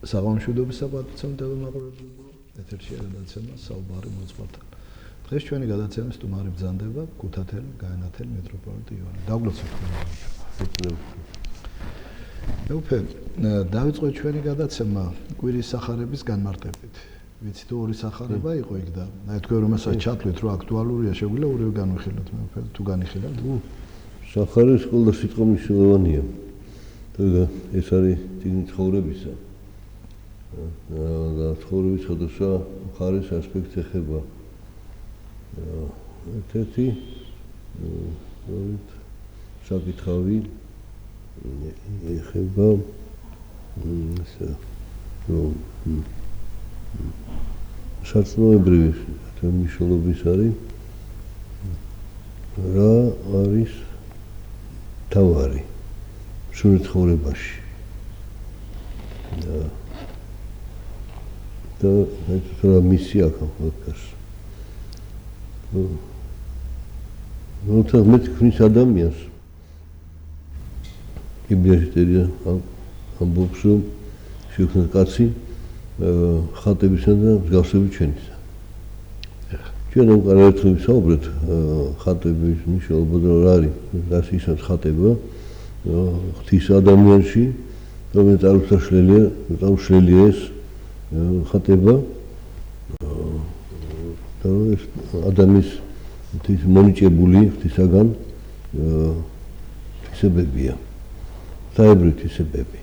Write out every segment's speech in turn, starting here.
საღამოშვიდობის საპატიო მაყურებელო, ეთერში გადაცემა საუბარი მოძღვართან. დღეს ჩვენი გადაცემის სტუმარი ბრძანდება ქუთათელი გაენათელი მეტროპოლიტი ივანე. დაგლოცოთ ხოლმე. მეუფე, დავიწყოთ ჩვენი გადაცემა კვირის სახარების განმარტებით. ვიცით ორი სახარება იყო იქ და თქვენ რომ ესაც ჩათვლით რომ აქტუალურია, შეგვიძლია ორივე განვიხილოთ მეუფე, თუ განიხილავთ? სახარის ყველა სიტყვა მნიშვნელოვანია. ეს არის წიგნი ცხოვრებისა. და ცხოვრების სხვადასხვა მხარის ასპექტს ეხება. ერთ-ერთი საკითხავი ეხება სარწმუნოებრივი მნიშვნელობის არის რა არის თავარი სულ ცხოვრებაში. და რა მისია აქვს. მე თქვის ადამიანს ბიბლიაში ამბობს რომ შექმნა კაცი ხატებისა და მსგავსების ჩვენისა. ჩვენ უკანასკნელ ვისაუბრეთ ხატების მნიშვნელობა და რა არის რას ისევ ხატება ღვთის ადამიანში რომელიც წარუშლელია ეს ხატება და ეს ადამიანის მონიჭებული ღვთისაგან თვისებებია. საერთოდ თვისებები.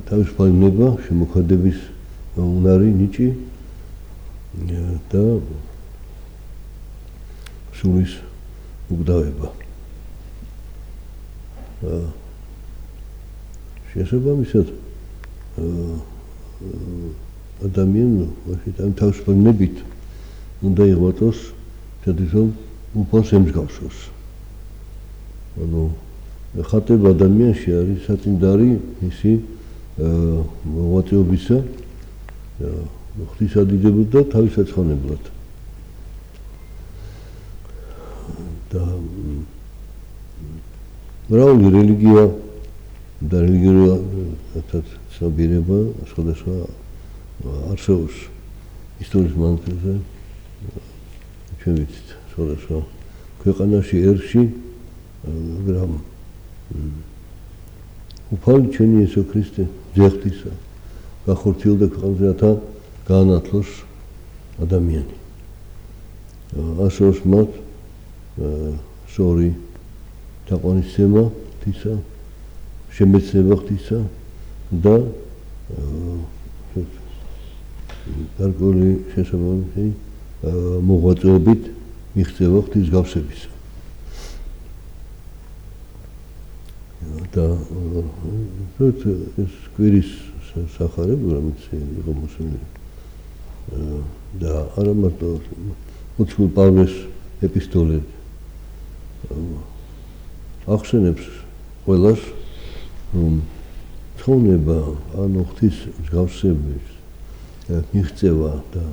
თავისუფალი ნება, შემოქმედების უნარი, ნიჭი და სულის უგდავება. შესაბამისად ადამიანს თავისუფალი ნებით უნდა იღბატოს თვითონ უფალს ემსგავსოს. ხატება ადამიანში არის საწინდარი მისი მოღვაწეობისა ღვთისადიდებად და თავისაცხონებლად. და მრავალი რელიგია და რელიგიურად ცნობიერება სხვადასხვა არსებობს ისტორიის მანძილზე. ჩვენ ვიცით სხვადასხვა ქვეყანაში ერში მაგრამ უფალი ჩვენი იესო ქრისტე ძეღთისა გახორციელდა ქვეყანაზე რათა გაანათლოს ადამიანი. ასოს მათ სორი თაყვანისცემა ღვთისა შემეცნება ღვთისა და გარკვეული შესაბამისი მოღვაწეობით მიღწევა ღვთის გავსებისა. და ეს კვირის სახარება რომელიც იყო მოსული და არა მარტო მოციქულ პავლეს ეპისტოლე ახსენებს ყველას რომ ცხოვრება ანუ ღვთის მსგავსების მიღწევა და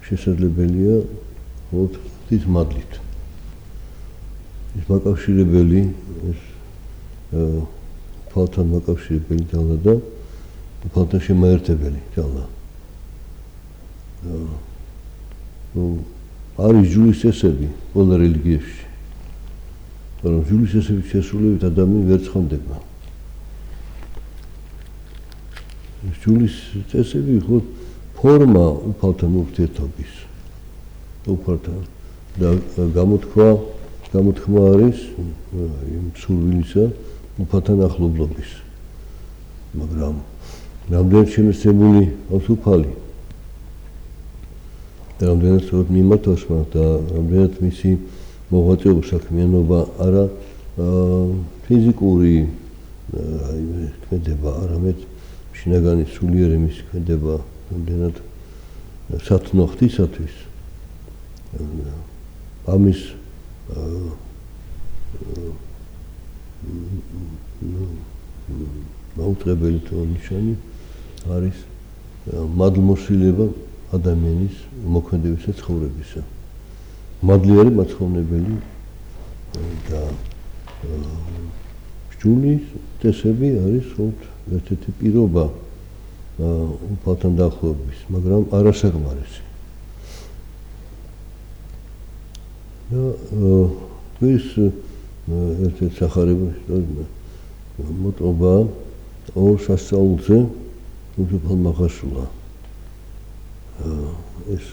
შესაძლებელია მხოლოდ ღვთის მადლით. ის მაკავშირებელი ეს უფალთან მაკავშირებელი ძალა და უფალთან შემაერთებელი ძალა. არის ჯულის წესები ყველა რელიგიაში. მაგრამ ჯულის წესების შესრულებით ადამიანი ვერ ცხონდება. ჯულის წესები ხო ფორმა უფალთან ურთიერთობის. უფალთან და გამოთქმა არის იმ სურვილისა უფალთან ახლობლობის. მაგრამ რამდენად შემეცნებული აქვს უფალი და რამდენად სწორად მიმართავს მას და რამდენად მისი მოღვაწეობა საქმიანობა არა ფიზიკური ქმედება, არამედ შინაგანი სულიერი მისი ქმედება რამდენად სათნო ღვთისათვის ამის მაუწყებელი ნიშანი არის მადლმოსილება ადამიანის მოქმედებისა ცხოვრებისა. მადლი არის მაცხოვნებელი და ჯულის წესები არის ხოლმე ერთ-ერთი პირობა უფალთან დაახლოების, მაგრამ არასაკმარისი. და ის ერთ-ერთი სახარებაში მოტყობა ორ სასწაულზე უფალ მაღაშულა. ეს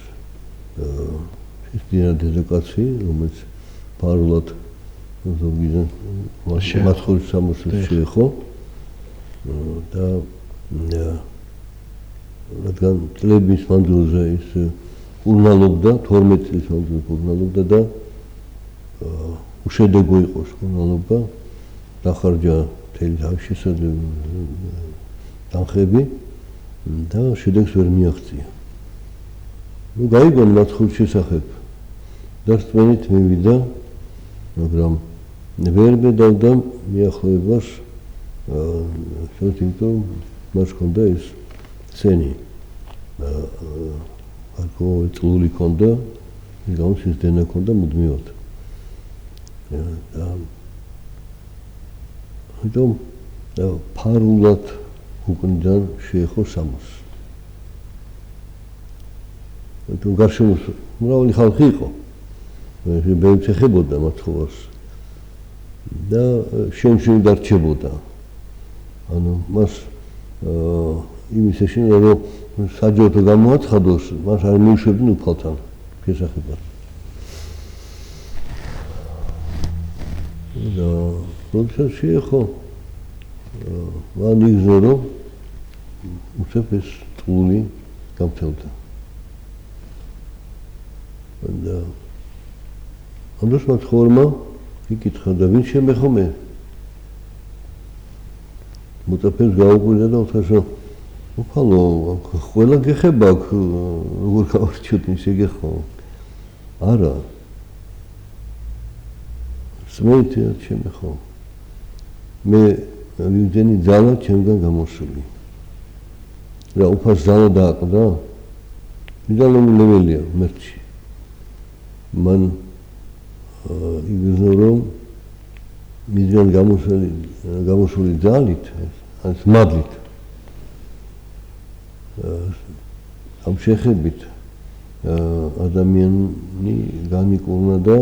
დედაკაცი, რომელიც პარულად ზოგიდან მათხოვრის სამოსელს შეეხო და რადგან წლების მანძილზე ის კურნალობდა, 12 წლის მანძილზე კურნალობდა და უშედეგო იყო კურნალობა, დახარჯა მთელი თავის თანხები და შედეგს ვერ მიაღწია. გაიგონა მათხოვრის შესახებ და რწმენით მივიდა, მაგრამ ვერ მედავდა მიახლოებას, იმიტომ მას ჰქონდა ეს სენი. აქ წლული ჰქონდა, ის გამოს ის დენა ჰქონდა მუდმივად. ამიტომ ფარულად უკნიდან შეეხო სამოს. თუ გარშემოს მრავალი ხალხი იყო, ბევრს ეხებოდა მათხოვარს და შენ დარჩებოდა. ანუ მას იმის ეშინა, რომ საჯარო გამოაცხადოს, მას არ მიუშვებდნენ უფალთან შესახებად. და როდესაც შეეხო, მან იგრძნო, რომ უცებ ეს წლული გამთელდა. და ამდროს მათხოვარმა იკითხა და ვინ შემეხო მე? მოწაფეებს გაუკვირდა და უთხრა, რომ უფალო, ყველა გეხება აქ, როგორ გავარჩიოთ ისე გეხო? არა. სმენით შემეხო. მე ვიძენი ძალა ჩემგან გამოსული. რა უფალს ძალა დააყდა? მიდალომლებელია მერჩი. მან იგრძნო, რომ მისგან გამოსული ძალით, ან მადლით, ამ შეხებით ადამიანი განიკურნა და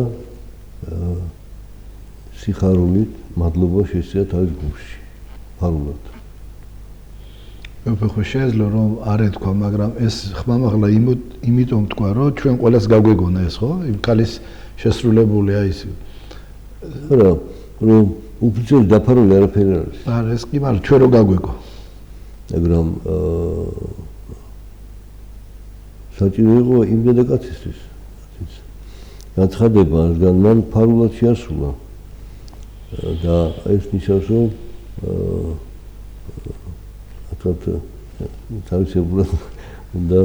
სიხარულით მადლობა შეეცია თავის გულში, ფარულად. ხო შეიძლება რომ არ ეთქვა, მაგრამ ეს ხმამაღლა იმიტომ თქვა, რომ ჩვენ ყველას გაგვეგონა ეს, ხო? იმ კალის შესრულებულია ის. არა, რომ უფრთხილ დაფარული არაფერი არ არის. არა, ეს კი მაგრამ ჩვენ რო გაგვეგო. მაგრამ საჭირო იყო იმ დედაკაცისთვის. გაცხადება, რადგან მან ფარულად შეასრულა. და ეს ნიშნავს, რომ თავისებურად უნდა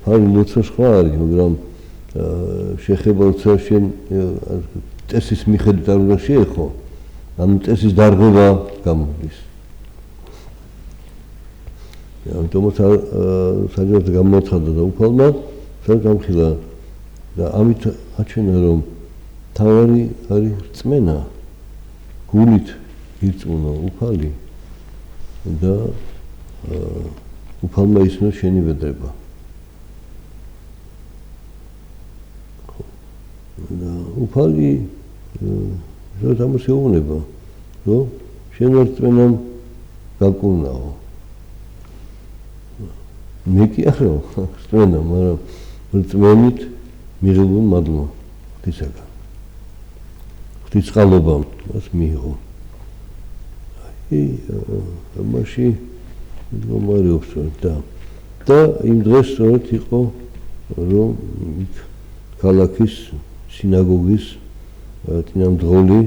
ფარული ლოცვა სხვა არის, მაგრამ შეხება როცა შენ წესის მიხედვით არ უნდა შეეხო, ანუ წესის დარღვევა გამოდის. ამიტომაც საჯაროდ გამოაცხადა და უფალმა სამხილა და ამით აჩვენა, რომ თავარი არის რწმენა, გულით ირწმუნა უფალი და უფალმა ისმო შენი ვედრება. და უფალი ამას ეუბნება, რომ შენ ვარ რწმენამ გაკურნაო. მე კი არა რწმენა, მაგრამ რწმენით მიღებულ მადლობა ღვთისაგან. ღვთისწყალობამ მას მიიღო. ამაში მდგომარეობს და იმ დღეს სწორედ იყო, რომ იქ ქალაქის სინაგოგის წინამძღოლი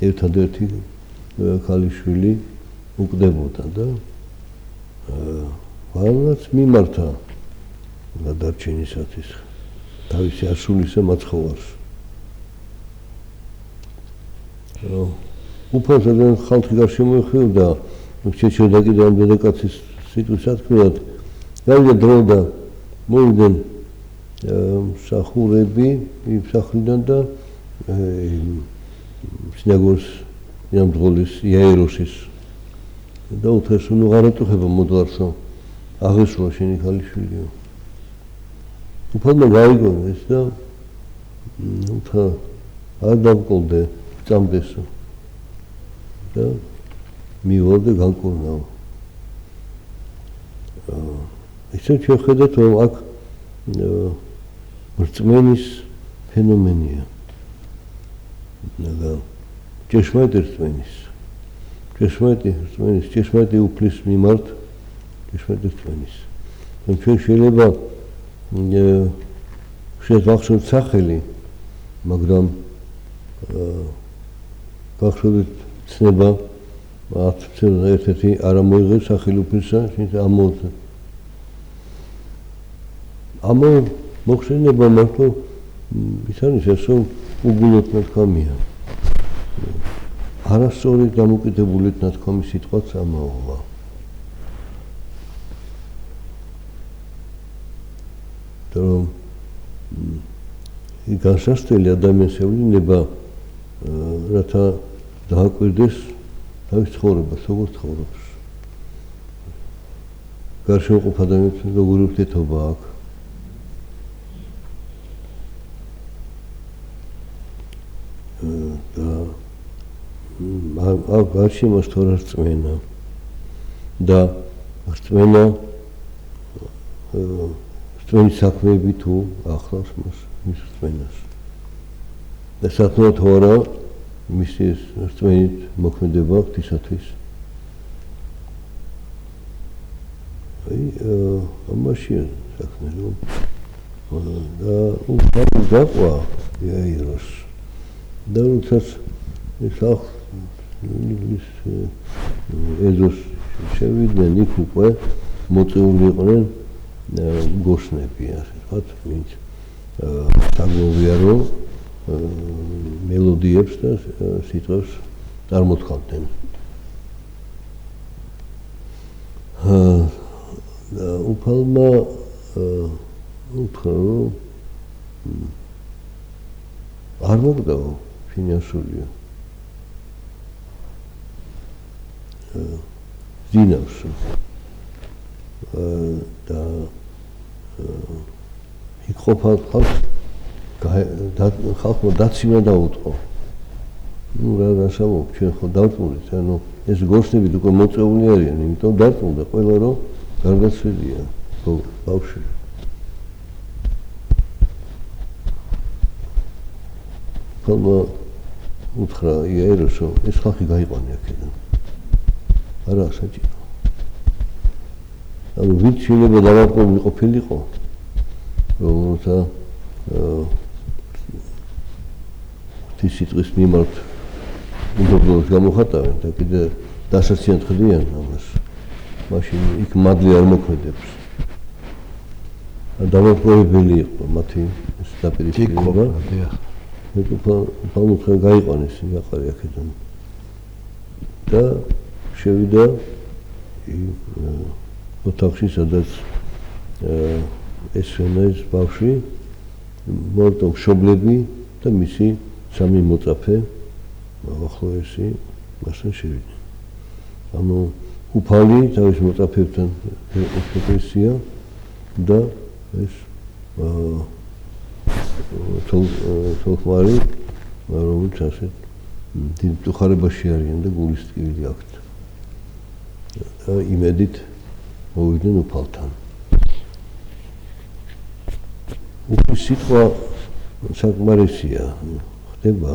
ერთადერთი ქალიშვილი უკდებოდა და ვანაც მიმართა გადარჩენისათვის თავისი ასულისა მაცხოვარს. უფალსადან ხალხი გარშემო ეხვეოდა, შეჩერდა კიდე ამ დედაკაცის სიტყვის სათქმელად, გავიდა დრო და მოვიდნენ მსახურები იმ სახლიდან და სინაგოგის ჭინამძღოლის იაიროსის და უთხრეს ნუ ღარატუხება მოდვარსო აღესვა შენი ქალიშვილიო უფალმა გაიგონა ეს და უთხრა არ დავკოლდე წამდესო და მივარ და განკურნავ ისე შეხედათ რომ აქ რწმენის ფენომენია და ჭეშმარიტი რწმენის ჭეშმარიტი უფლის მიმართ ჭეშმარიტი რწმენის ჩვენ შეიძლება შევახშოთ სახელი მაგრამ გახსოვდეთ ცნება ერთ-ერთი არ ამოიღებს სახელი უფლისა შენ ამოძე ამო მოხსენება მარტო ის არის ეს რომ უგულოდ ნათქვამია არასწორი დამოკიდებული ნათქვამი სიტყვაც ამაოვა რომ განსასწრელი ადამიანის ევლინება რათა დააკვირდეს თავის ცხოვრებას, როგორ ცხოვრობს. გარშემოყოფ ადამიანებს როგორი ურთიერთობა აქვს. აქ გარშემოს თუ რა რწმენა და რწმენა რწმენის საქმეები თუ ახლავს მას მის რწმენას. და სათნოა თუ არა მისი რწმენით მოქმედება ღვთისათვის. ამაშია საქმე რომ და უფალი გაყვა იაიროს და როდესაც ეს ის ეზოს შევიდნენ იქ უკვე მოწეული იყვნენ გოსნები ასე ვთქვათ ვინც თაგოვიარო მელოდიებს და სიტყვებს წარმოთქვამდნენ და უფალმა უთხრა რომ არ მოგდაო ფინანსურია ძინავს და იქ ყოფილ ხალხმა დაციმა დაუწყო. ნუ რა გასაუბრებ, ჩვენ ხო დავწუნდით, ანუ ეს გოსნები უკვე მოწეული არიან, იმიტომ დავწუნდა ყველა რომ გარდაცვლილია ბავშვი. ხოლმე უთხრა იაიროს რომ ეს ხალხი გაიყვანე აქედან. არა საჭირო. ანუ ვინც შეიძლება დავაკვირდი ყოფილიყო რომელთა სიტყვის მიმართ უნდობლობას გამოხატავენ და კიდე დასაციანად ხდიან ამას. მაშინ იქ მადლი არ მოქმედებს. დამოუკიდებელი იყო მათი დაპირისპირება. უფალმა გაიყვანეს ვიაყარი აქედან. და შევიდა ოთახში, სადაც ეს ბავშვი მარტო მშობლები და მისი სამი მოწაფე ახლოესი მასთან შევიდნენ. ანუ უფალი თავის მოწაფეებთან ეხებესია და ეს თოლხმარი რომელიც ასე დიდ მწუხარებაში არიან და გულის ტკივილი აქვთ. და იმედით მოვიდნენ უფალთან. უფლის სიტყვა საკმარისია ხდება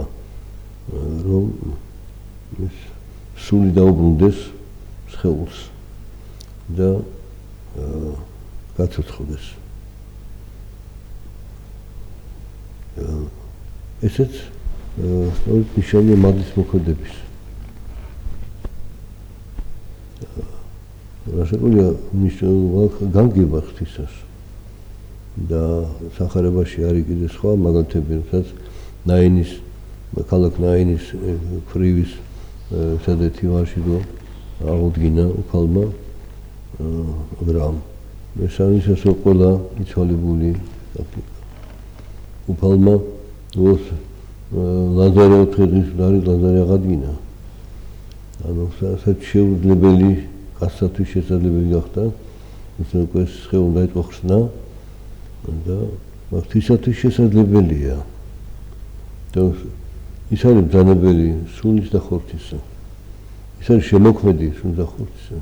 რომ ეს სული დაუბრუნდეს სხეულს და გაცოცხლდეს. ესეც ნიშანია მადლის მოქმედების. რასაკვირია ნიშნულობა განგება ღვთისას და სახარებაში არის კიდე სხვა მაგალითები, როდესაც ნაინის ქალაქ ნაინის ქრივის სადეთი ვარშიდო აღუდგინა უფალმა ვრამ. ეს არის ესე ყველა იცვალებული უფალმა ლაზარე ოთხი დღის ლაზარე აღადგინა ანუ საერთოდ შეუძლებელი კაცსათვის შესაძლებელი გახდა ის უკვე სხე უნდა იყო ხსნა და მათთვისაც შესაძლებელია და ის არის ბრძანებელი სულის და ხორცისა ის არის შემოქმედი სულის და ხორცისა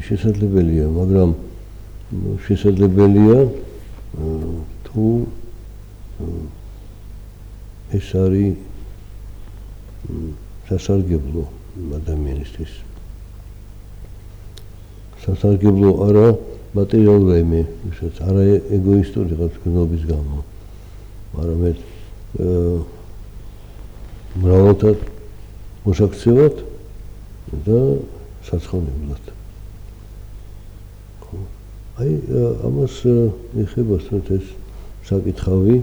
ის შესაძლებელია მაგრამ შესაძლებელია თუ ეს არის სასარგებლო ადამიანისთვის სასარგებლო არა მატერიალური ემე ისაც არა ეგოისტური რაღაც გნობის გამო არამედ მრავალთა მოსაქცევად და საცხოვნებლად აი ამას ეხება სწორედ ეს საკითხავი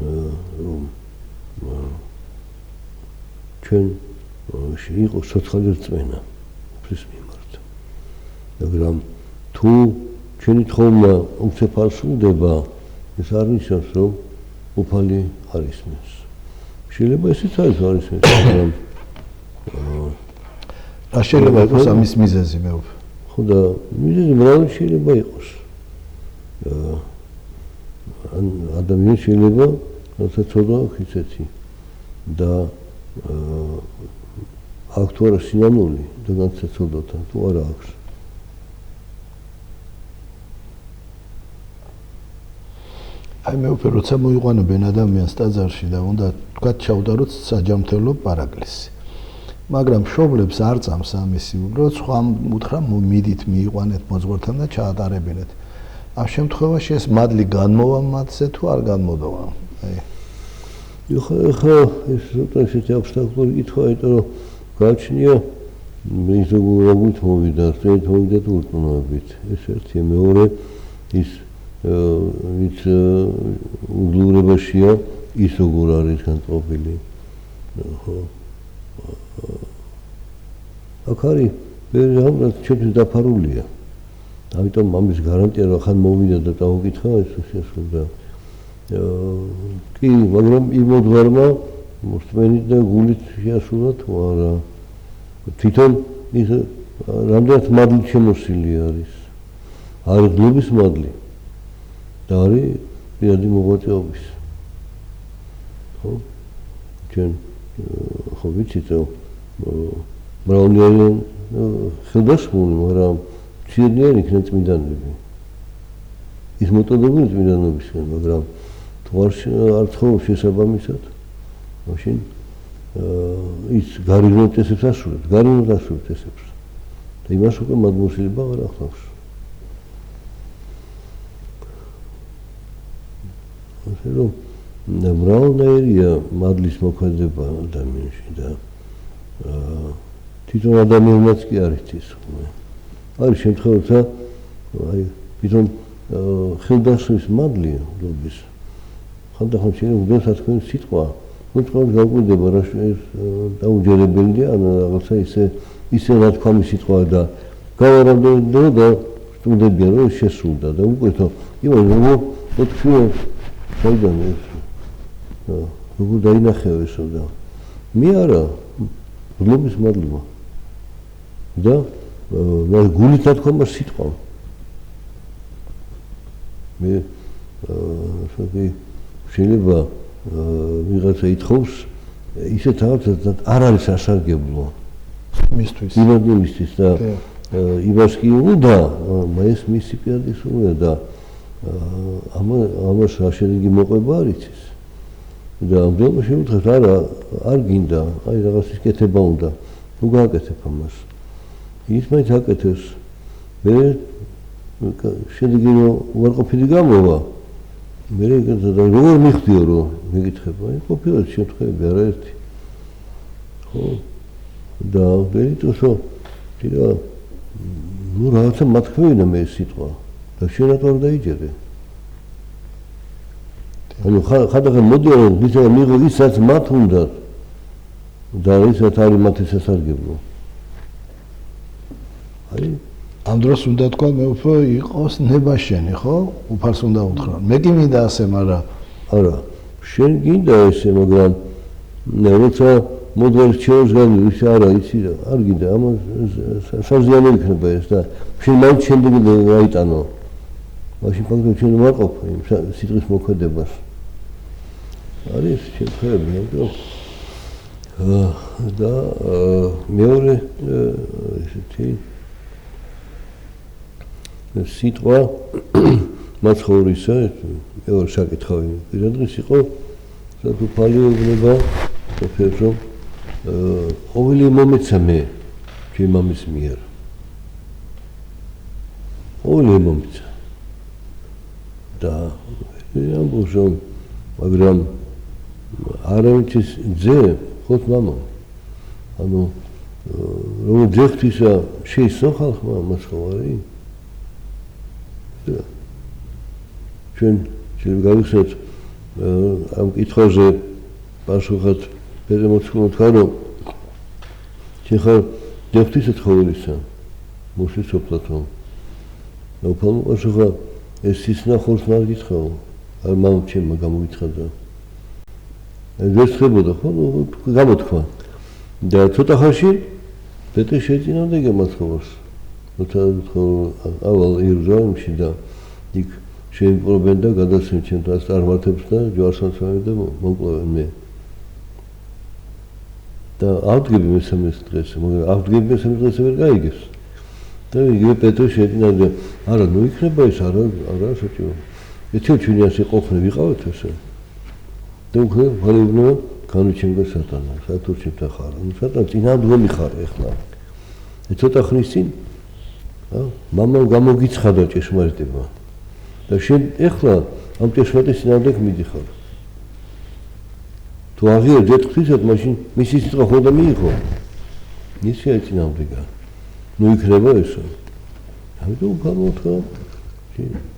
რომ ჩვენ იყო სოციალური რწმენა უფლის მიმართ მაგრამ თუ ჩვენი თხოვნა უცეფარსულდება ეს არ ნიშნავს რომ უფალი არ ისმის შეიძლება ესეც არის მაგრამ რა შეიძლება იყოს ამის მიზეზი მეუფე ხო და მიზეზი მრავალი შეიძლება იყოს ადამიანი შეიძლება რასაც ცოტა ხიცეთი და აქ თუ არა სინანული და განცეცოდოთა თუ არა აქვს აი მე უფრო როცა მოიყვანებენ ადამიანს ტაძარში და უნდა თქვა ჩაუდაროთ საჯამთელო პარაკლისი მაგრამ მშობლებს არ წამს ამისი უბრალოდ სხვა უთხრა მიდით მიიყვანეთ მოძღვართან და ჩაატარებინეთ ამ შემთხვევაში ეს მადლი განმოვა მათზე თუ არ განმოდოვა აი ეხლა ეს ესეთი აბსტრაქტული კითხვაა იმიტომ რომ გააჩნია ის როგორ მოვიდა სწორედ მოვიდა თუ ურწმუნოებით ეს ერთი მეორე ის ვიც უდურებაშია ის როგორ არის განწყობილი ხო აქ არის ბევრი ჩვენთვის დაფარულია ამიტომ ამის გარანტია რომ ხან მოვიდა და დაუკითხა ეს შეასრულა კი მაგრამ იმ მოძღვარმა მოსწმენით და გულით შეასრულა თუ არა თვითონ ის რამდენად მადლით შემოსილი არის არის გლობის მადლი და არის პირადი მოღვაწეობის ხო ჩვენ ხო ვიცით რომ მრავალი არიან ხელდასმული მაგრამ მცირედი იქნება წმინდანები ის მოტოდებია წმინდანებისგან მაგრამ თუ არ ცხოვრობს შესაბამისად მაშინ ის გარიგნულ წესებს ასრულებს გარიგნულ წესებს და იმას უკვე მადმოსილება არ ახლავს ასე რომ მრავალნაირია მადლის მოქმედება ადამიანში და თვითონ ადამიანმაც კი არის ის არის შემთხვევათა აი თვითონ ხელდასხმის მადლია გლობის ხანდახან შეიძლება თქვენ სიტყვა ну თქვენ გაგვიდება რა დაუჯერებელია ან რაღაცა ისე რა თქვა მის სიტყვა და გავარამდე და სტუდენტია რომ შესრულდა და უკვე თო იმან რომ თქვი საიდან ეს როგორ დაინახეო ესო და მე არა გლობის მადლობა და გულით თქვა სიტყვა მე შეიძლება ვიღაცა ითხოვს ისეთ რაღაცად არ არის სასარგებლო მისთვის იმისთვის და იმას კი უნდა ეს მისი პირადი სურვილია და ამას რა შედეგი მოყვება არ იცის და ამბობ შემთხვევით არ გინდა აი რაღაცის კეთება უნდა თუ გააკეთებ ამას ის მაინც აკეთებს მე შედეგი უარყოფილი გამოვა მე როგორ მიხდიო რომ მეკითხება აი ყოფილად შემთხვევები არაერთი ხო და ვერიტოსო ტირა ну რაღაცა მათქვენა მე სიტყვა და შენ რატომ დაიჯერე ანუ ხანდახან მოდიო რომ ვიცა მიღო ისაც მათ უნდა და ისაც არის მათი სასარგებლო აი ამ დროს უნდა თქვა მე უფრო იყოს ნება შენი ხო უფალს უნდა უთხრა მე კი მინდა ასე მაგრამ არა შენ გინდა ესე მაგრამ როცა მოდღერის ჩეოსგანი ის არა იცი რა არ გინდა ამას საზიანო იქნება ეს და შენ მაინც შემდეგ გაიტანო მაშინ ფაქტობრივად ჩვენ ვაყოფ იმ სიტყვის მოქმედებას არის შემთხვევები და მეორე ესეთი სიტყვა მაცხოვრისა მეორე საკითხავი პირადღის იყო საფუფალი უბნება თქოს რომ ყოველი მომეცა მე ჩემ მამის მიერ ყოველი მომეცა და ამბობს რომ მაგრამ არავითის ძე ხოთ მამა ანუ რომ ძეხთისა შეისო ხალხმა მაცხოვარი ჩვენ გავიხსენეთ ამ კითხვაზე პასუხად პერემოცკომ თქვა რომ შენ ხარ ძეხთისა ცხოველისა მოსიცოფლათო ნაუფალო პასუხა ეს ისნა ხორს მაგ გითხოვ არ მამ ჩემმა გამოგიცხადა ეს ხებოდა ხო გამოთქვა და ცოტა ხანში პეტრე შეძინავდა მაცხოვარს ავალ იერუსალიმში და იქ შეიმპყრობენ და გადასცემენ ჩემთან წარმართებს და ჯვარსაცმელი და მომკლავენ მე და ავდგები მესამეს დღეს მაგრამ ავდგები მესამეს დღეს ვერ გაიგებს და იგივე პეტრე შეძინავდა არა ნუ იქნება ეს არა საჭირო ეთიო ჩვენი ასე ყოფნა ვიყავით ესე და უკვე ვალებნა განუჩენგა სატანა სათურჩებთან ხარ ნუ სატან წინამდგომი ხარ ეხლა ცოტა ხნის წინ მამამ გამოგიცხადა ჭეშმარიტება და შენ ეხლა ამ ჭეშმარიტის წინააღმდეგ მიდიხარ თუ აღიარ ძეთქთისად მაშინ მისი სიტყვა ხოდა მიიღო ისი არის წინააღმდეგა ნუ იქნება ესო ამიტომ გამოთქვა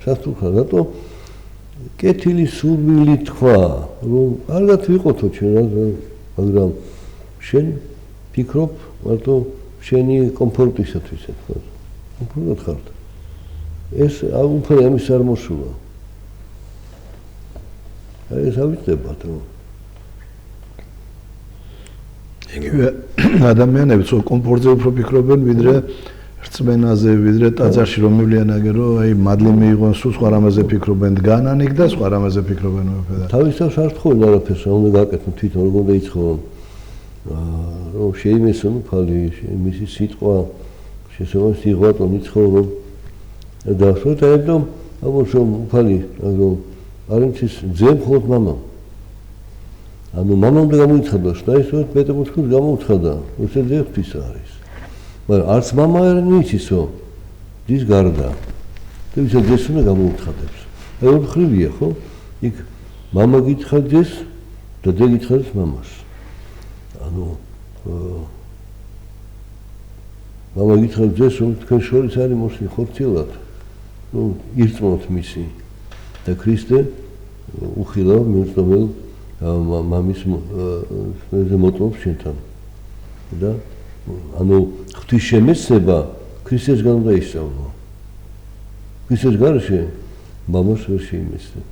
სასტუხა რატო კეთილი სურვილი თქვა რომ კარგად ვიყოთო ჩვენ მაგრამ შენ ფიქრობ მარტო შენი კომფორტისათვის ეთქვა უფრო ხართ ეს უფრო ამის არ მოსულა ეს ავიწყებათ რომ იგივე ადამიანები ხო კომფორტზე უფრო ფიქრობენ ვიდრე რწმენაზე ვიდრე ტაძარში რომ მივლიანაგე რომ აი მადლი მიიღონ სულ სხვა რამაზე ფიქრობენ დგანან იქ და სხვა რამაზე ფიქრობენ მეფედა თავისთავად არ თხოვენ არაფერს უნდა გაკეთონ თვითონ როგორ უნდა იცხოვონ რომ შეიმესონ უფალი მისი სიტყვა შესაძლოა სიღვაწო მიცხოვ რომ და სულთაებდომ აბოშო უფალი რომ არინცის ძემ ხოთ მამა ანუ მამამ და გამოიცხადა და ეს პეტრემოსკოს გამოუცხადა უსე ძეხთვის არის მაგრამ არც მამა არ იცისო ის გარდა და ვისაც ძეს უნდა გამოუცხადებს აი ორი ხრივია ხო იქ მამა გიცხადეს და ძე გიცხადეს მამას ანუ მამა გიცხადეს ძეს რომ თქვენ შორის არის მოსული ხორციელად ну ირწმუნოთ მისი და ქრისტე უხილავ მიუწვეველ მამის მოტლობს შენთან და ანუ ღვთის შემეცნება ქრისტესგან უნდა ისწავლო ქრისტეს გარშე მამას ვერ შეიმეცნებ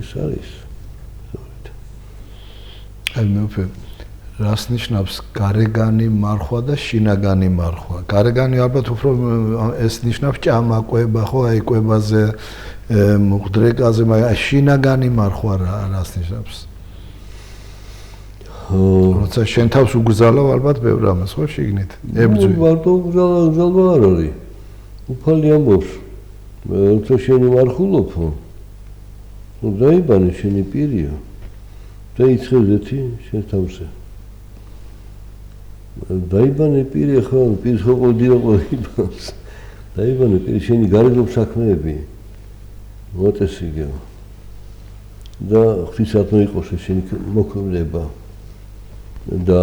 ეს არის აი მეფე რას ნიშნავს გარეგანი მარხვა და შინაგანი მარხვა გარეგანი ალბათ უფრო ეს ნიშნავს ჭამაკვება ხო აი კვებაზე მუხდრეკაზე მაგრამ შინაგანი მარხვა რას ნიშნავს როცა შენ თავს უგზალავ ალბათ ბევრ რამეს ხო შიგნით ებძვი მარტო უგზალვა არ არის უფალი ამბობს როცა შენი მარხულობ ნუ დაიბანე შენი პირია და იცხეზეთი შენ თავზე დაიბანე პირი ხო პირს ხო ყოდია ყოიბანს დაიბანე პირი შენი გარეგნულ საქმეები მოწესრიგე და ღვთისადმი იყოს შენი მოქმედება და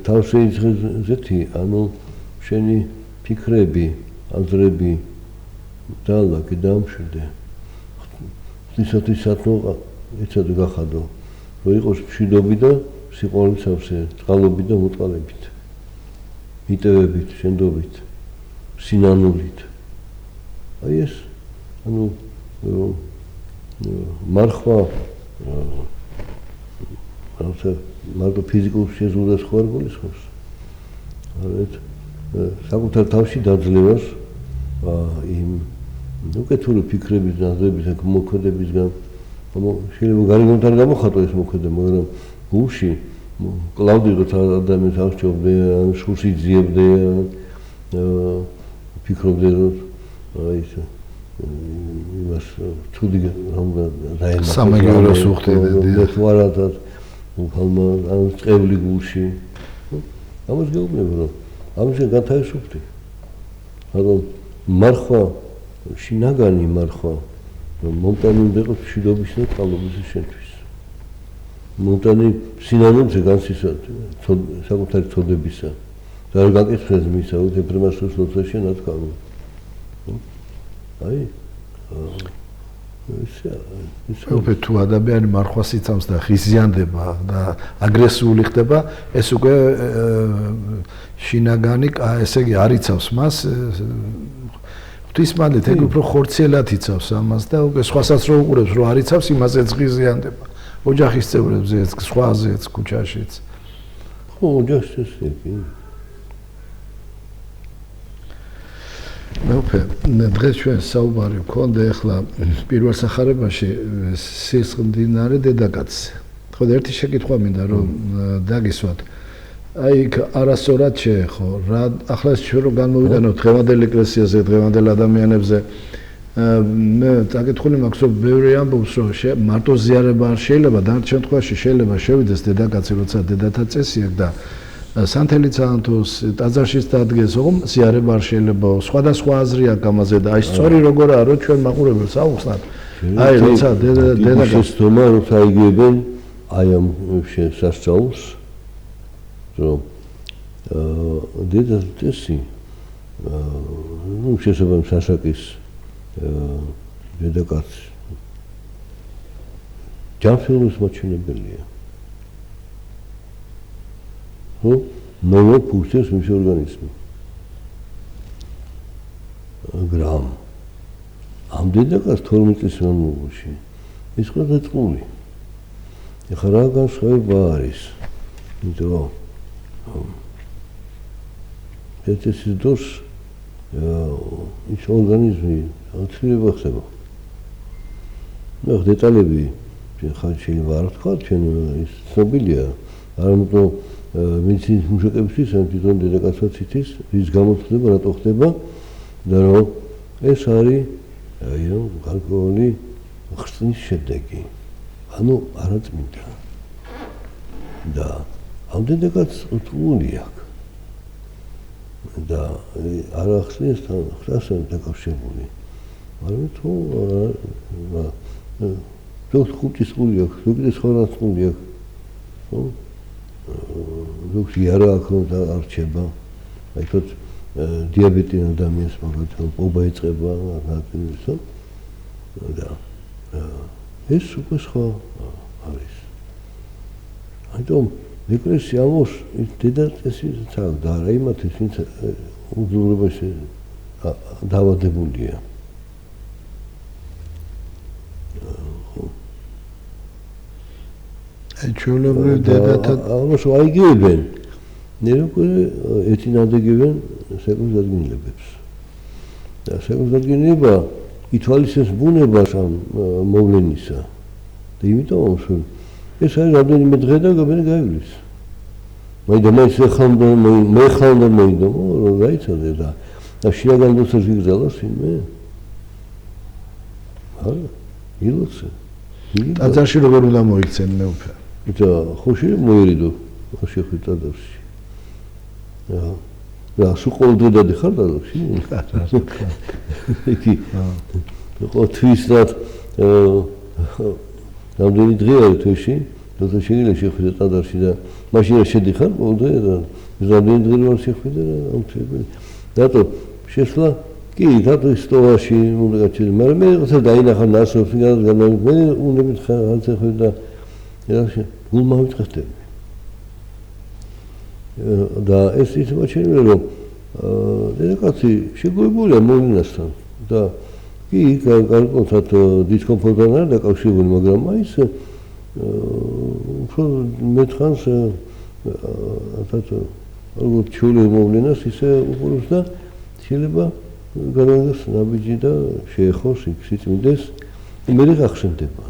თავზე იცხეზეთი ანუ შენი ფიქრები აზრები და ლაკი დამშვიდე ღვთისადმი ეცადე გახადო რომ იყოს მშვიდობი და სიყვარულით სავსე წყალობით და მოტყალებით მიტევებით შენდობით სინანულით აი ეს ანუ მარხვა როცა მარტო ფიზიკურ შეზღუდვას ხო არ გულისხმობს. საკუთარ თავში დაძლევას იმ უკეთური ფიქრების და აზრების და მოქმედებისგან შეიძლება გარეგნულად არ გამოხატო ეს მოქმედება, მაგრამ გულში კლავდი როცა ადამიანს აღჭობდე, ან შურს იძიებდე, ფიქრობდე რომ ის იმას ცუდი რომ დაემართოს სამეგრელოს უხდები ვარადად უფალმა ან წევრი გულში ამას გეუბნები რომ ამჟე გათავისუფლდი მაგრამ მარხვა შინაგანი მარხვა რომ მომტანი უნდა იყოს მშვიდობის და წყალობის შენთვის მომტანი სინანულზე განსისად საკუთარი ცოდებისა და არ გაკეთდეს მისა უძებრმასოს ლოცვაში ნათქვამი აი უკვე თუ ადამიანი მარხვას იცავს და ხიზიანდება და აგრესიული ხდება ეს უკვე შინაგანი ესე იგი არ იცავს მას ღვთისმადლით ეგ უფრო ხორციელად იცავს ამას და უკვე სხვასაც რო უყურებს რომ არ იცავს იმასაც ხიზიანდება ოჯახის წევრებზეც სხვაზეც ქუჩაშიც ხო ოჯახშიც კი მეუფე დღეს ჩვენ საუბარი ვქონდა ახლა პირველ სახარებაში სისხლდინარე დედაკაცზე ხო და ერთი შეკითხვა მინდა რომ დაგისვათ აი იქ არასწორად შეეხო რა ახლა ჩვენ რომ განმოვიდანოთ დღევანდელ ეკლესიაზე დღევანდელ ადამიანებზე მე წაკითხული მაქვს რომ ბევრი ამბობს რომ მარტო ზიარება არ შეიძლება და შემთხვევაში შეიძლება შევიდეს დედაკაცი როცა დედათა წესი აქვს და სანთელი ცანთოს ტაძარშიც დადგეს, ოღონდ ზიარება არ შეიძლება. სხვადასხვა აზრი აქვს ამაზე და აი სწორი როგორაა რომ ჩვენ მაყურებელს აუხსნათ. აი როცა დედაკაცს თომა როცა იგებენ აი ამ სასწაულს რომ დედაცესი ნუ შესაძლოა სასაკის დედაკაც ჯანმრთელობის მოჩვენებელია. ნოვო ფუნქციას მის ორგანიზმი. გრამ. ამ დედაკაც 12 წლის განმავლობაში ის ყველა წული. ეხლა რა განსხვავება არის? იმიტომ რომ ეს დროს ის ორგანიზმი აცილება ხდება. ნუ დეტალები შეიძლება არ თქვა, ჩვენ ის ცნობილია, არამედ მედიცინის მუშაკებისთვის ან თვითონ დედაკაცსაც იცის, რის გამოც ხდება, რატო ხდება და რომ ეს არის აი გარკვეული ხსნის შედეგი. ანუ არაწმინდა. და ამ დედაკაცს რთული აქვს. და არ ახსნის თან ხსნასთან დაკავშირებული. მაგრამ თუ ზოგ ხუთი სული აქვს, ზოგიერთი სხვა სული აქვს. ხო? ზოგში არა აქვს რომ არჩება. აი თქო დიაბეტიან ადამიანს მაგალითად ობა ეწყება ისო. და ეს უკვე სხვა არის. აიტომ ეკლესია ამოს დედაწესის და არა იმათის ვინც უძლურებაში დავადებულია. ჩვეულებრივ დედათა ამას აიგებენ. ნერკვე ეთინადეგებენ საკუთარ-დადგინებებს. და საკუთარ-დადგინება ითვალისწინებს ბუნებას ამ მოვლენისა. და იმიტომ რომ ეს არის რამდენიმე დღე და გაბენი გაივლის. მაინდა მე შეხამდა მე ხალდა მოინდა რომ რაიცადე და შინაგან დოსას გიგზავნოს მე. არა, ილოცე. ტაძარში როგორ უნდა მოიქცენ მე უფე. და ხოში მოერიდო შეხვით ტაძარში. და სულ ყოველდღე დადიხარ ტაძარში. იქი ხო თვისად რამდენი დღე არის თვეში, როცა შეიძლება შეხვიდე ტაძარში და მაშინ შედიხარ ყოველდღე და რამდენი დღე ვარ შეხვიდე და ამწევი. რატო შესვლა კი რატო ისტორიაში უნდა გაჩერდე, მაგრამ მე როცა დაინახა ნასოფი განმოვიდა მე უნდა მითხარ ან შეხვიდე და რა გულმა ვიტყდები. და ეს ის მოჩვენებია რომ დედაკაცი შეგუებულია მოვლენასთან და კი გარკვეულად დისკომფორტთან არ დაკავშირებული, მაგრამ აი ეს უფრო მეთხანს როგორც ჩული მოვლენას ისე უყურებს და შეიძლება განაგოს ნაბიჯი და შეეხოს იქ სიწმინდეს მე გახსენდება.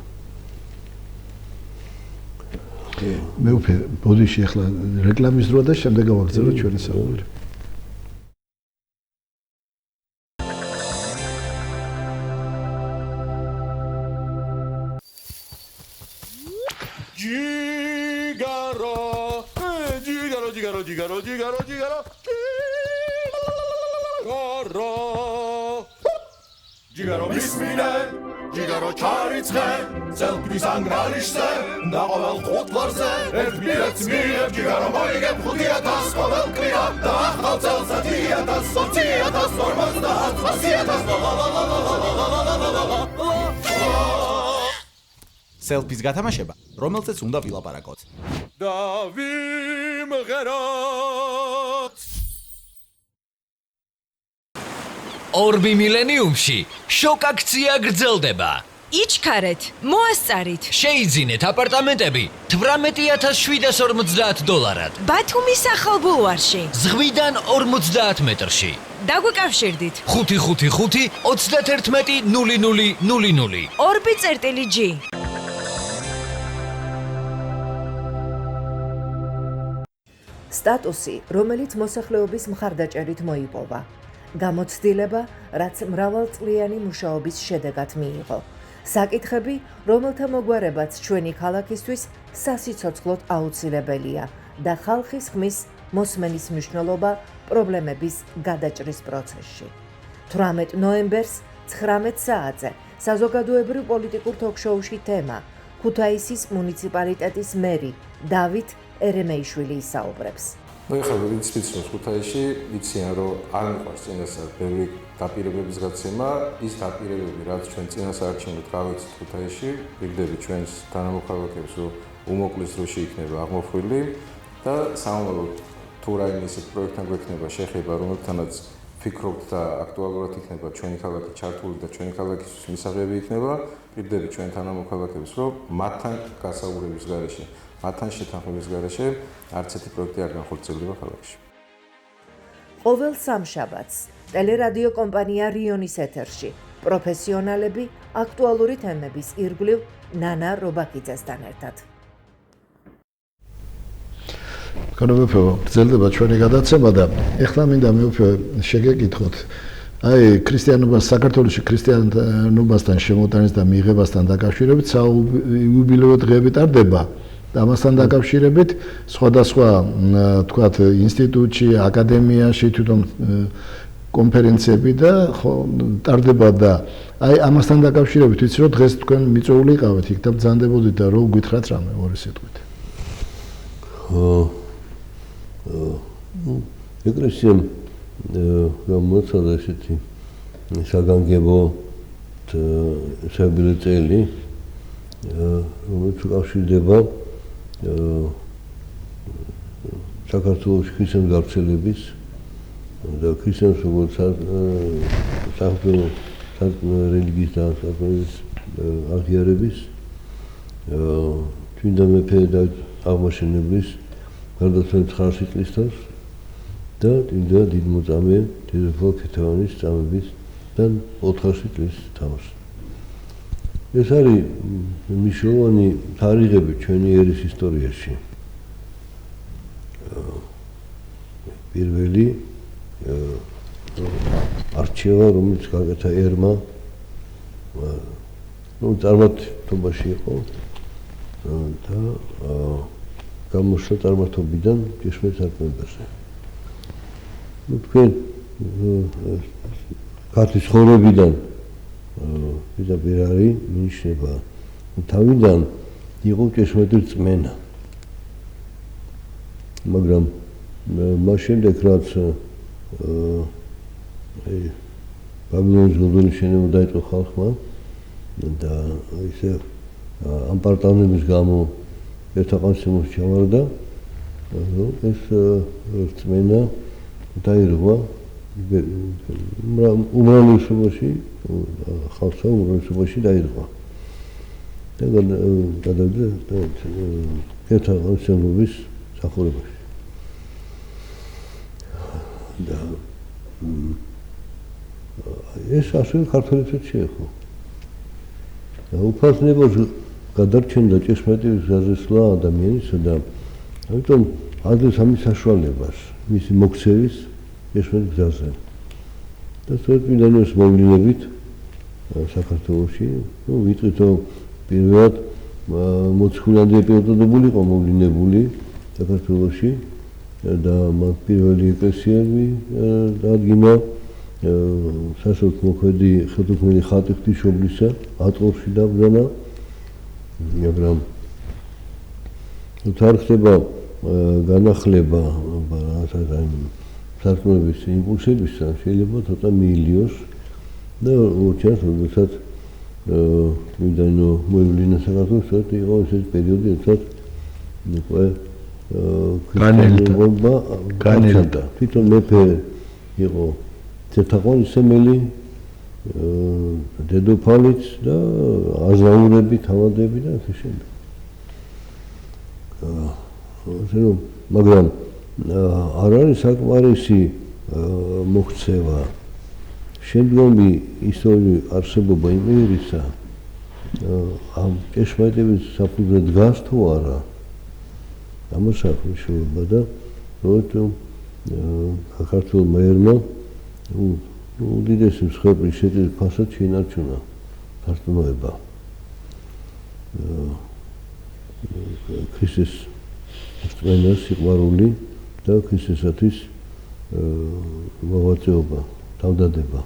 მე უფე ბოდიში ახლა რეკლამის დრო და შემდეგ გავაგზავნოთ ჩვენი საუბარი. Gigaro bismine, Gigaro çariçe, Zelpis angralişse, Da ovel kutlarse, Etmirets mire, Gigaro moygem hudiyatas, Ovel kriya, Da halcel satiyatas, Sotiyatas, Sormazda, Asiyatas, Selfis გათამაშება, რომელზეც უნდა ვილაპარაკოთ. Da vimღეროთ. ორბი მილენიუმში შოკ აქცია გრძელდება. იჩქარეთ, მოასწარით. შეიძინეთ აპარტამენტები $18,750 ბათუმის ახალ ბულვარში. ზღვიდან 50 მეტრში. დაგვიკავშირდით. 555 31 0000. ორბი.G. სტატუსი, რომელიც მოსახლეობის მხარდაჭერით მოიპოვა. გამოცდილება, რაც მრავალწლიანი მუშაობის შედეგად მიიღო. საკითხები, რომელთა მოგვარებაც ჩვენი ქალაქისთვის სასიცოცხლოდ აუცილებელია და ხალხის ხმის მოსმენის მნიშვნელობა პრობლემების გადაჭრის პროცესში. 18 ნოემბერს 19 საათზე საზოგადოებრივ პოლიტიკურ თოქ-შოუში თემა ქუთაისის მუნიციპალიტეტის მერი დავით ერემეიშვილი ისაუბრებს. ეხლა ვიცით რომ ქუთაისში იციან რომ არ მიყვარს წინასწარ ბევრი დაპირებების გაცემა, ის დაპირებები რაც ჩვენ წინასაარჩევნოდ გავიცით ქუთაისში, ვიგდები ჩვენს თანამოქალაქეებს რომ უმოკლეს დროში იქნება აღმოფხვილი და სამომავლოდ თუ რაიმე ისეთ პროექტთან გვექნება შეხება, რომელთანაც ფიქრობთ და აქტუალურად იქნება ჩვენი ქალაქი ჩართული და ჩვენი ქალაქისთვის მისაღები იქნება, ვიგდები ჩვენ თანამოქალაქეებს რომ მათთან გასაუბრების გარეშე მათთან შეთანხმების გარეშე არც ერთი პროექტი არ განხორციელდება ქალაქში. ყოველ სამშაბათს ტელერადიო კომპანია რიონის ეთერში პროფესიონალები აქტუალური თემების ირგვლივ ნანა რობაქიძესთან ერთად. განვეფო, გრძელდება ჩვენი გადაცემა და ეხლა მინდა მეუფე შეგეკითხოთ. აი, ქრისტიანობას საქართველოში ქრისტიანობასთან შემოტანის და მიღებასთან დაკავშირებით საიუბილეო დღეები ტარდება. ამასთან დაკავშირებით სხვადასხვა თქვათ ინსტიტუტში, აკადემიაში თვითონ კონფერენციები და ტარდება და აი ამასთან დაკავშირებით ვიცი რომ დღეს თქვენ მიწვეული იყავით იქ და ბრძანდებოდით და რო გითხრათ რამე ორი სიტყვით. ეკლესიამ გამოცხადა ესეთი საგანგებო საიუბილეო წელი რომელიც უკავშირდება საქართველოს ქრისტიანობის გავრცელების და ქრისტიანობის როგორც საქართველოს რელიგიის და საკუთრის აღიარების წმინდა მეფე და აღმაშენებლის გარდაცვალების 900 წლისთავს და წმინდა დიდმოწამე დედოფალ ქეთევანის წამების და 400 წლის თავს. ეს არის მნიშვნელოვანი თარიღები ჩვენი ერის ისტორიაში. პირველი არჩევა, რომელიც გაკეთა ერმა, წარმართობაში იყო და გამოშვა წარმართობიდან ჭეშმარიტ სარწმუნოებაზე. თქვენ ქართლის ცხოვრებიდან პირდაპირ არის მინიშნება თავიდან იყო ჭეშმარიტი რწმენა მაგრამ მას შემდეგ რაც ბაბილონის გოლდონის შენება დაიწყო ხალხმა და ისე ამ პარტავნების გამო ერთაყანსიმოს ჩავარდა ეს რწმენა დაირღვა უმრავლესობაში ხალხსა უმრავლესობაში დაირღვა და გადავიდა კეთა განსხვავების სახურებაში. და ეს ასევე ქართველებსაც შეეხო. და უფალსნებოს გადარჩენდა ჭეშმარიტების გაზრდასვლა ადამიანისა და ამიტომ აძლევს ამის საშუალებას მისი მოქცევის ჭეშმარიტ გზაზე. და სწორედ მიდანოს მოვლენებით საქართველოში, ვიტყვით რომ პირველად მოცხულანდი ეპიზოდებული იყო მოვლენებული საქართველოში და მათ პირველი ეკლესიები დადგინა სასოფლო მოქმედი ხელთუქმნელი ხატი ღვთისმშობლისა ატყორში დაბრძანა, მაგრამ თუ არ ხდება განახლება სარწმუნოების იმპულსებისა, შეიძლება ცოტა მიილიოს და უჩვენს, როდესაც მიდანო მოევლინა საქართველოს, სწორედ იყო ესეთი პერიოდი, როდესაც უკვე განელდა. თვითონ მეფე იყო ცერთაყვანისმელი, დედოფალიც და აზნაურები, თავადები და ასე შემდეგ. მაგრამ არ არის საკმარისი მოქცევა შემდგომი ისტორიული არსებობა იმერისა ამ ჭეშმარიტების საფუძვლად დგას თუ არა ამას აქვს მნიშვნელობა და როდესაც საქართველოს ერმა უდიდესი მსხვერპლის შეჭრის ფასად შეინარჩუნა სარწმუნოება ქრისტეს რწმენას სიყვარული და ქრისტესათვის მოღვაწეობა, თავდადება.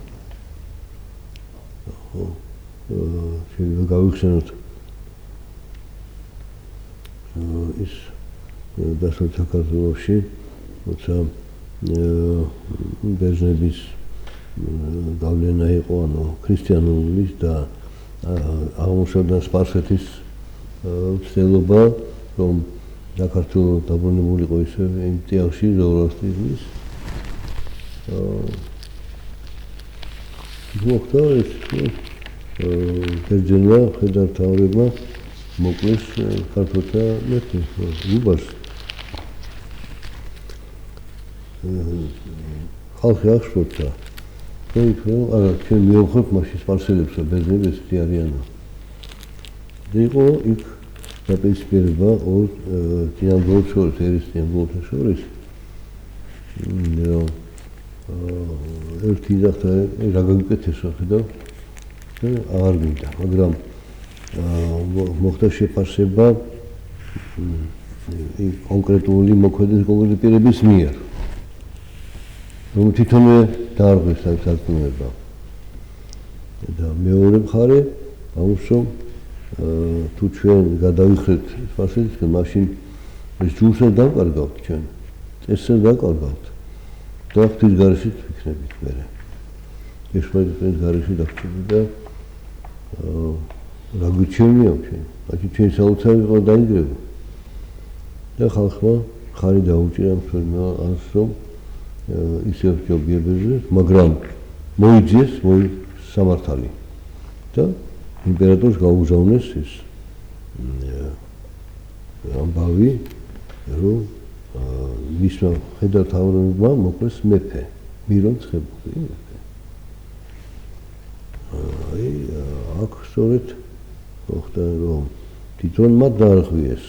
შეიძლება გავიხსენოთ ის დასავლეთ საქართველოში, როცა ბერძნების გავლენა იყო, ანუ ქრისტიანულის და აღმოსავლეთ სპარსეთის მცდელობა, რომ საქართველოს დაბრუნებულიყო ისე იმ წიაღში ზოროასტრიზმის. მოხდა ეს ბერძენმა მხედართმთავრებმა მოკლეს ქართველთა მეფეს უბას. ხალხი აღშფოთდა. რომ არა, ჩვენ მივხვდით მაშინ სპარსელებსა ბერძნებს ესეთი არიანო. და იყო იქ დაპირისპირება ორ წინამძღოლს შორის, ერის წინამძღოლთა შორის. ერთი ძახდა რა გაგიკეთესო ხედავ და აღარ მინდა, მაგრამ მოხდა შეფასება კონკრეტული მოქმედის კონკრეტული პირების მიერ, რომ თვითონვე დაარღვეს ამ სარწმუნოება. და მეორე მხარე ამის რომ თუ ჩვენ გადავიხრეთ სპარსეთისკენ, მაშინ ეს ჯულსაც დავკარგავთ ჩვენ, წესსაც დავკარგავთ და ღვთის გარეშეც ვიქნებით მერე. ჭეშმარიტების გარეშე დავრჩებით და რა გვიჩვენია ჩვენ, მაშინ ჩვენ საოცარი იყო დაინგრება. და ხალხმა ხარი დაუჭირა მას, რომ ისევ ჯობიებებს, მაგრამ მოიძიეს სამართალი და იმპერატორს გაუგზავნეს ეს ამბავი, რომ მისმა მხედართმთავრებმა მოკლეს მეფე, მირონ ცხებური მეფე. აქ სწორედ მოხდა, რომ თვითონ მათ დაარღვიეს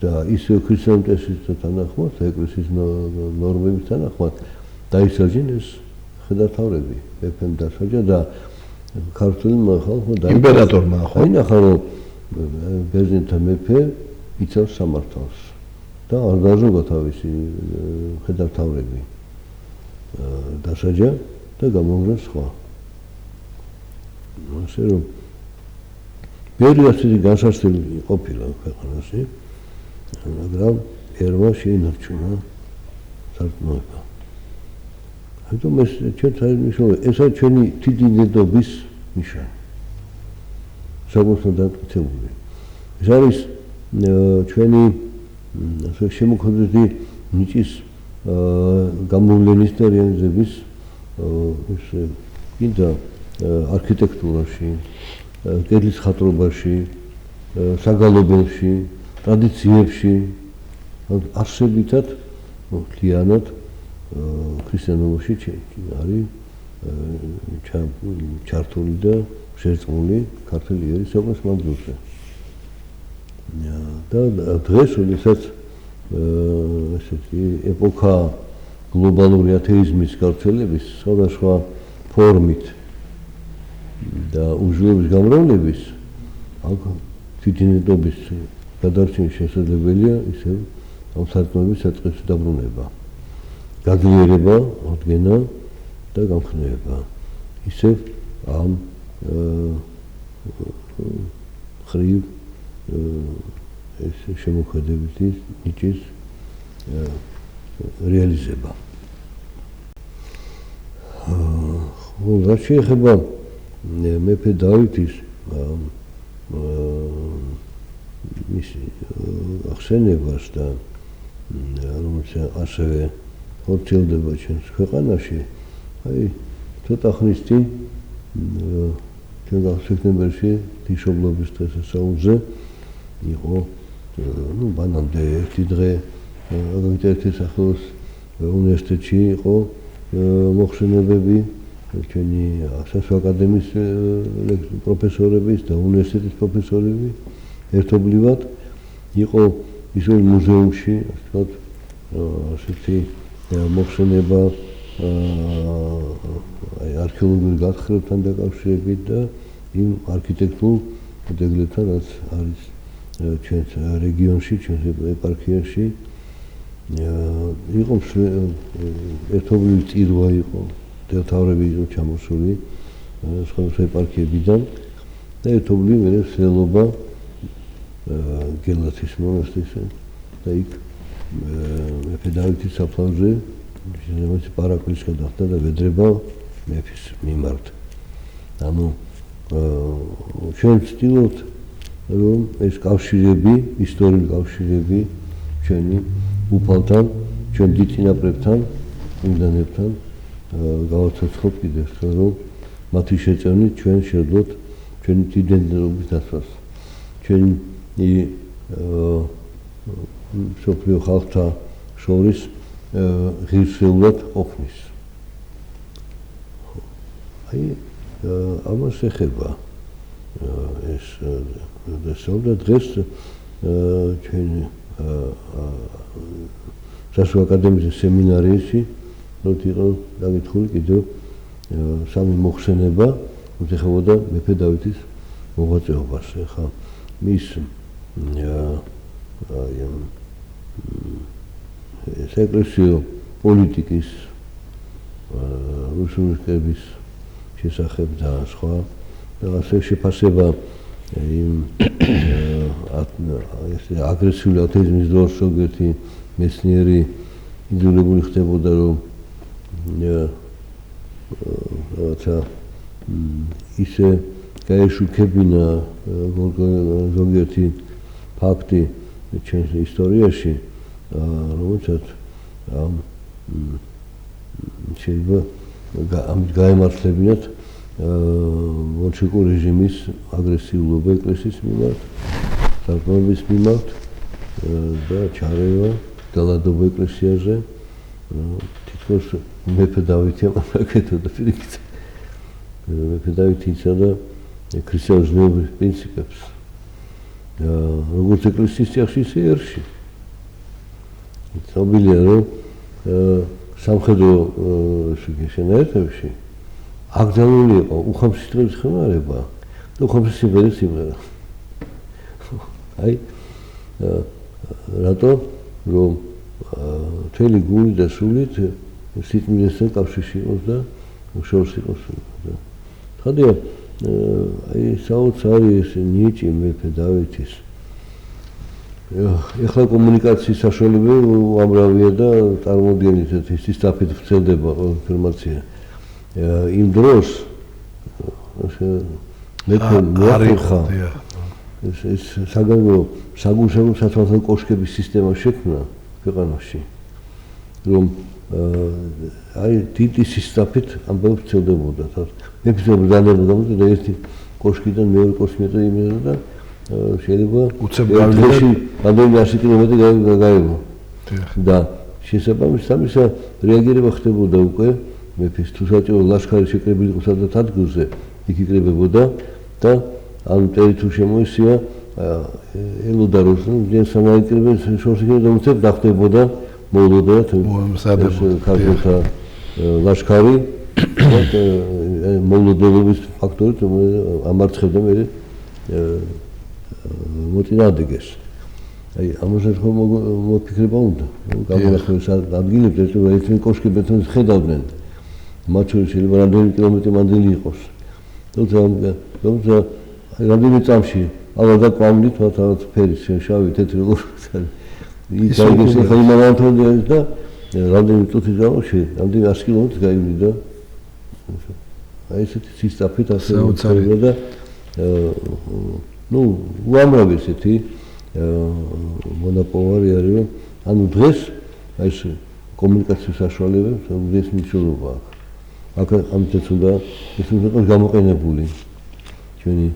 და ისევ ქრისტიანულ წესის თანახმად, ეკლესიის ნორმების თანახმად დაისაჯენ ეს მხედართმთავრები, მეფემ დასაჯა და ქართულმა ხალხმა იმპერატორმა აინახა, რომ ბერძენთა მეფე იცავს სამართალს და არ დაჟოგა თავისი მხედართმთავრები. დასაჯა და გამოგზავნა სხვა. ასე რომ ბევრი ასეთი განსაცდელი ყოფილა ქვეყანაში, მაგრამ ერმა შეინარჩუნა სარწმუნოება. ამიტომ ეს ჩვენთან მნიშვნელოვანია, ესაა ჩვენი დიდი ნედობის ნიშანი. საკუთრად დაკეთებული. ეს არის ჩვენი ასე შემოქმედი ნიჭის გამოვლენის და რეალიზების ეს კიდე არქიტექტურაში, კედლის ხატრობაში, საგალობელში, ტრადიციებში არსებითად მთლიანად ქრისტიანობაში არის ჩართული და შერწყმული ქართული ერის საუბრის მანძილზე. და დღეს, როდესაც ესეთი ეპოქა გლობალური ათეიზმის გავრცელების სხვადასხვა ფორმით და უჟილობის გამრავლების თვითინდობის გადარჩენის შესაძლებელია ისევ ამ სარწმუნოების საწყისში დაბრუნება, გაძლიერება, აღდგენა და გამხნევება. ისევ ამ ხრივ ეს შემოქმედებითი ნიჭის რეალიზება. რაც შეეხება მეფე დავითის მისი ახსენებას და რომელიც ასევე ხორციელდება ჩვენს ქვეყანაში, აი ცოტა ხნის წინ ჩვენ სექტემბერში თიშობლობის დღესასწაულზე იყო მანამდე ერთი დღე აგრეთვე სახელოს უნივერსიტეტში იყო მოხსენებები ჩვენი სასწავლო აკადემიის პროფესორების და უნივერსიტეტის პროფესორები ერთობლივად იყო ისორი მუზეუმში, ასეთი მოხსენება არქეოლოგიურ გათხრებთან დაკავშირებით და იმ არქიტექტურულ ძეგლებთან, რაც არის ჩვენს რეგიონში, ჩვენს ეპარქიაში. იყო ერთობლივი წირვა იყო, მთავრები იყო ჩამოსული სხვადასხვა ეპარქიებიდან და ერთობლივი მცდელობა გელათის მონასტერში და იქ მეფე დავითის საფლავზე შესაძლოა პარაკლիս გადახდა და ვედრება მეფის მიმართ. ანუ ჩვენ ვცდილობთ რომ ეს კავშირები, ისტორიული კავშირები ჩვენი უფალთან, ჩვენ დიდ წინაპრებთან, წმინდანებთან გავაცოცხლოთ კიდევ, რომ მათი შეწევნით ჩვენ შევძლოთ ჩვენი იდენტობის დაცვას. ჩვენი მსოფლიო ხალხთა შორის ღირსეულად ყოფნის. აი ამას ეხება ეს და დღეს ჩვენი სასწავლო აკადემიის სემინარიაში იყო დაკითხული კიდევ სამი მოხსენება, რაც ეხებოდა მეფე დავითის მოღვაწეობას. ხა მის საეკლესიო პოლიტიკის რუსულების შესახებ და სხვა და ასე შეფასება იმ აგრესიული ათეიზმის დროს ზოგიერთი მეცნიერი იძულებული ხდებოდა რომ რაღაცა ისე გაეშუქებინა ზოგიერთი ფაქტი ჩვენს ისტორიაში, რომელსაც შეიძლება ამით გაემართლებინათ ბოლშევიკური რეჟიმის აგრესიულობა ეკლესიის მიმართ, სარწმუნოების მიმართ და ჩარევა დალადობა ეკლესიაზე. თითქოს მეფე დავითი ამაკეთებდა პირიქით. მეფე დავითი იცოდა ქრისტიანული ზნეობის პრინციპებს. როგორც ეკლესიის წიაღში, ისე ერში. ცნობილია, რომ სამხედრო შენაერთებში აკრძალული იყო უხამსისწყლის ხმარება და უხამსის სიმღერის სიმღერა. აი რატო რომ მთელი გული და სულით სიტყვასთან კავშირში იყოს და შორს იყოს. ხადია აი საოცარი ეს ნიჭი მეფე დავითის. ეხლა კომუნიკაციის საშუალებები უამრავია და წარმოდიენით ისე სწრაფით ვრცელდება ინფორმაცია. იმ დროს მეფე მოახერხა ეს საგუშაგო სათვალთვალო კოშკების სისტემა შექმნა ქვეყანაში, რომ აი დიდი სისწრაფით ამბავი ვრცელდებოდა. მეფის ბრძანება გამოდი და ერთი კოშკიდან მეორე კოშკი იმედა და შეიძლება უცებ გავლენა რამდენი 100 კილომეტრი გაიგო. და შესაბამისად ამისა რეაგირება ხდებოდა უკვე მეფის თუ საჭირო ლაშქარი შეკრებილიყო სადაც ადგილზე იქ იკრებებოდა და ამ მტერი თუ შემოისია ელოდა რომ სანაიკრებენ შორს იქნება და უცებ დახდებოდა მოულოდა ქართულთა ლაშქარი მოულოდნელობის ფაქტორით ამარცხებდა მე მოწინააღმდეგეს. აი ამაზე ხომ მოფიქრება უნდა. გამონახულს ადგილებზე ერთი კოშკი ბეთონის ხედავდნენ. მათ შორის შეიძლება რამდენი კილომეტრი მანძილი იყოს. თუმცა რამდენი წამში ალადა კვამლით მათ რაღაც ფერი შავი თეთრი ლურსა. ის აიგეს ხა იმანანთონია და რამდენი წუთის განმავლობაში რამდენი 100 კილომეტრი გაივლიდა. აი ესეთი სისტაფით ასე უცარია და ну, უამრავი ესეთი მონოპოლარი არის, რომ ანუ დღეს ეს კომუნიკაციის საშუალებებს უდიდეს მნიშვნელობა აქვს. აქ ამიტომაც უნდა ეს უნდა გამოყენებული ჩვენი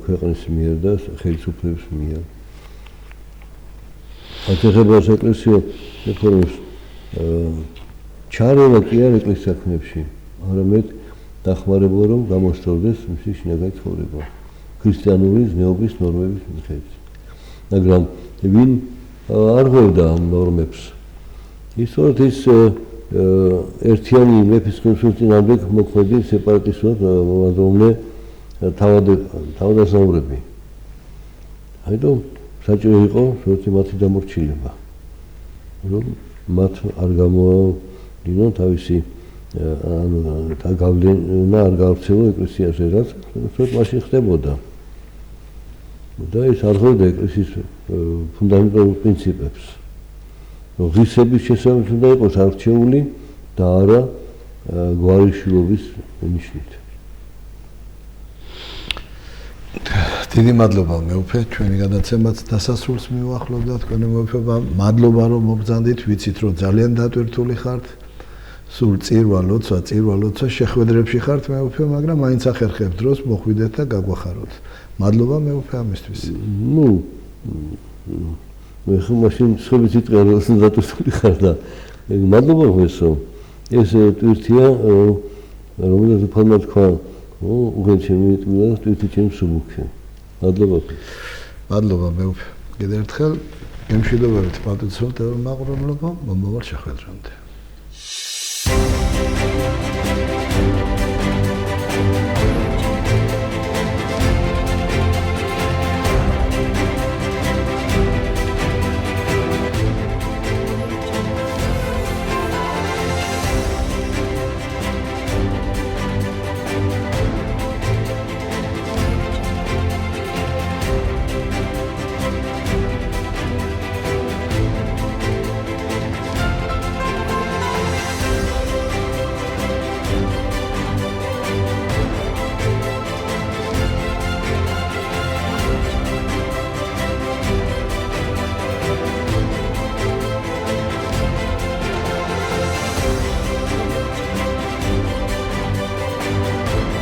ქვეყნის მიერ და ხელისუფლების მიერ. ეხება ეკლესია რეფორმის ჩარევა კი არ ეკლესიის საქმეებში, არამედ დახმარება რომ გამოსწორდეს მისი შინაგანი ცხოვრება. ქრისტიანული ზნეობის ნორმების მიხედვით. მაგრამ ვინ არ ღვევდა ამ ნორმებს? ისწორედ ის ერთიანი მეფის კონსტიტუციამდე მოქმედი სეპარატისტულად მომაზროვნე თავადაზნაურები. აიტომ საჭირო იყო სულ მათი დამორჩილება. რომ მათ არ გამოავლინა თავისი და გავლენა არ გავრცელო ეკლესიაში, რაც სწორედ მაშინ ხდებოდა. და ეს არ ღვევდა ეკლესიის ფუნდამენტალურ პრინციპებს. რომ ღირსების შესაბამისად უნდა იყოს არჩეული და არა გვარიშვილობის ნიშნით. დიდი მადლობა მეუფე, ჩვენი გადაცემაც დასასრულს მივახლოვდა, თქვენი მეუფება, მადლობა რომ მობრძანდით, ვიცით რომ ძალიან დატვირთული ხართ. სულ წირვა ლოცვა შეხვედრებში ხართ მეუფე, მაგრამ მაინც ახერხებთ დროს მოხვიდეთ და გაგვახაროთ. მადლობა მეუფე ამისთვის. ну მე ხომ მაშინ სხვები სიტყვა რომ დატვირთული ხარ და მადლობა ღმერთო. ეს ტვირთია რომელიც ფორმად თქვა, უღენ ჩემი ტვირთია, ტვირთი ჩემი სუბუქი. მადლობა მეუფე. კიდევ ერთხელ გემშვიდობებით პატივცემთ და მაყურებლობა მომავალ შეხვედრამდე.